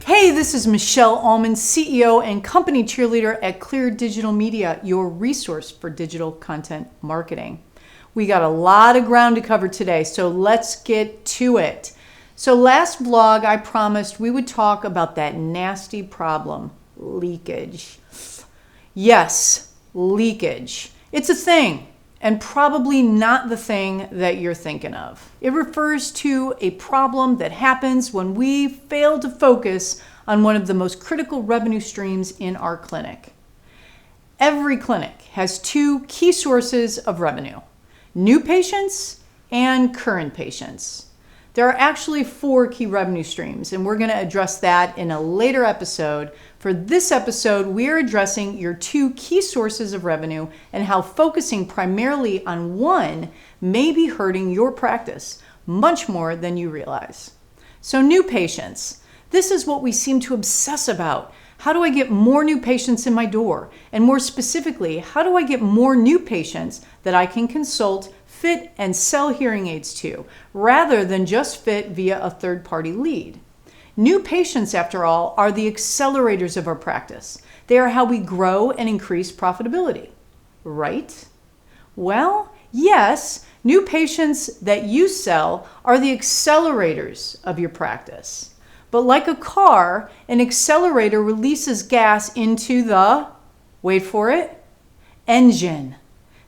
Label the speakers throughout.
Speaker 1: Hey, this is Michele Ahlman CEO and company cheerleader at Clear Digital Media, your resource for digital content marketing. We got a lot of ground to cover today, so let's get to it. So last blog, I promised we would talk about that nasty problem, leakage. Yes, leakage. It's a thing, and probably not the thing that you're thinking of. It refers to a problem that happens when we fail to focus on one of the most critical revenue streams in our clinic. Every clinic has two key sources of revenue: new patients and current patients. There are actually 4 key revenue streams, and we're going to address that in a later episode. For this episode, we are addressing your 2 key sources of revenue and how focusing primarily on one may be hurting your practice much more than you realize. So new patients, this is what we seem to obsess about. How do I get more new patients in my door? And more specifically, how do I get more new patients that I can consult, fit, and sell hearing aids to, rather than just fit via a third-party lead? New patients, after all, are the accelerators of our practice. They are how we grow and increase profitability, right? Well, yes, new patients that you sell are the accelerators of your practice. But like a car, an accelerator releases gas into the, wait for it, engine.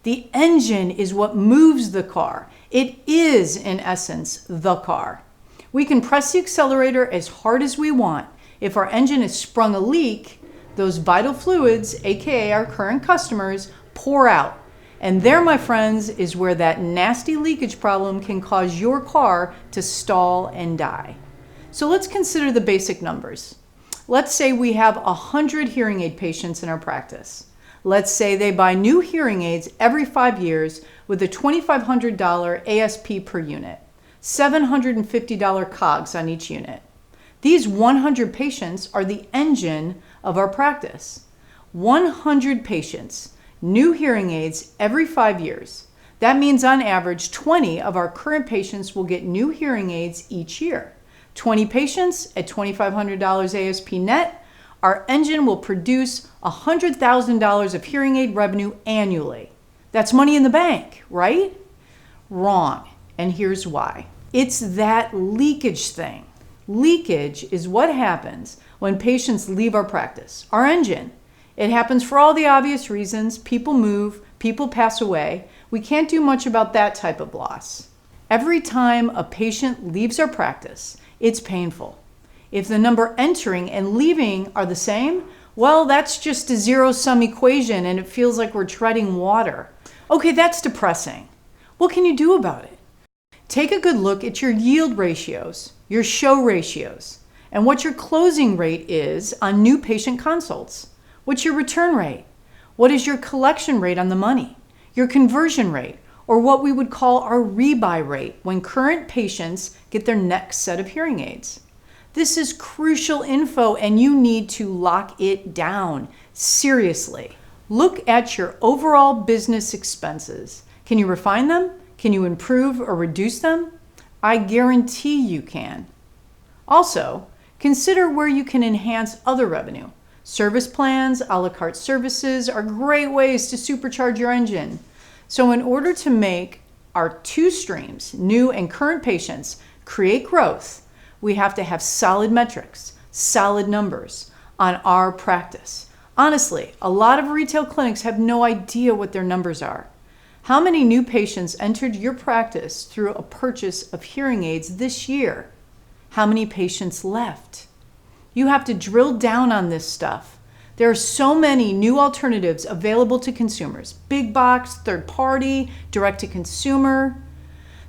Speaker 1: The engine is what moves the car. It is, in essence, the car. We can press the accelerator as hard as we want. If our engine has sprung a leak, those vital fluids, aka our current customers, pour out. And there, my friends, is where that nasty leakage problem can cause your car to stall and die. So let's consider the basic numbers. Let's say we have 100 hearing aid patients in our practice. Let's say they buy new hearing aids every 5 years with a $2,500 ASP per unit, $750 COGS on each unit. These 100 patients are the engine of our practice. 100 patients, new hearing aids every 5 years. That means on average, 20 of our current patients will get new hearing aids each year. 20 patients at $2,500 ASP net, our engine will produce $100,000 of hearing aid revenue annually. That's money in the bank, right? Wrong, and here's why. It's that leakage thing. Leakage is what happens when patients leave our practice, our engine. It happens for all the obvious reasons. People move, people pass away. We can't do much about that type of loss. Every time a patient leaves our practice, it's painful. If the number entering and leaving are the same, well, that's just a zero-sum equation and it feels like we're treading water. Okay, that's depressing. What can you do about it? Take a good look at your yield ratios, your show ratios, and what your closing rate is on new patient consults. What's your return rate? What is your collection rate on the money? Your conversion rate, or what we would call our rebuy rate when current patients get their next set of hearing aids. This is crucial info and you need to lock it down. Seriously. Look at your overall business expenses. Can you refine them? Can you improve or reduce them? I guarantee you can. Also, consider where you can enhance other revenue. Service plans, a la carte services are great ways to supercharge your engine. So in order to make our 2 streams, new and current patients, create growth, we have to have solid metrics, solid numbers on our practice. Honestly, a lot of retail clinics have no idea what their numbers are. How many new patients entered your practice through a purchase of hearing aids this year? How many patients left? You have to drill down on this stuff. There are so many new alternatives available to consumers: big box, third party, direct to consumer.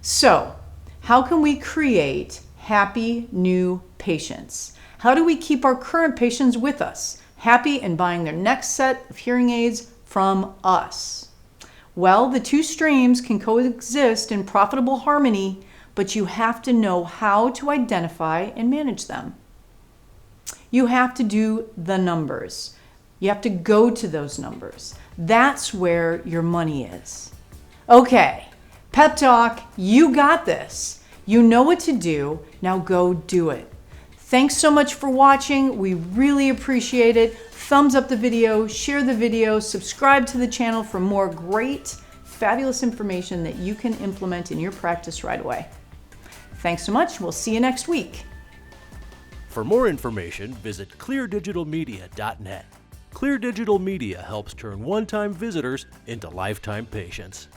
Speaker 1: So, how can we create happy new patients? How do we keep our current patients with us, happy and buying their next set of hearing aids from us? Well, the 2 streams can coexist in profitable harmony, but you have to know how to identify and manage them. You have to do the numbers. You have to go to those numbers. That's where your money is. Okay, pep talk, you got this. You know what to do, now go do it. Thanks so much for watching. We really appreciate it. Thumbs up the video, share the video, subscribe to the channel for more great, fabulous information that you can implement in your practice right away. Thanks so much. We'll see you next week.
Speaker 2: For more information, visit cleardigitalmedia.net. Clear Digital Media helps turn one-time visitors into lifetime patients.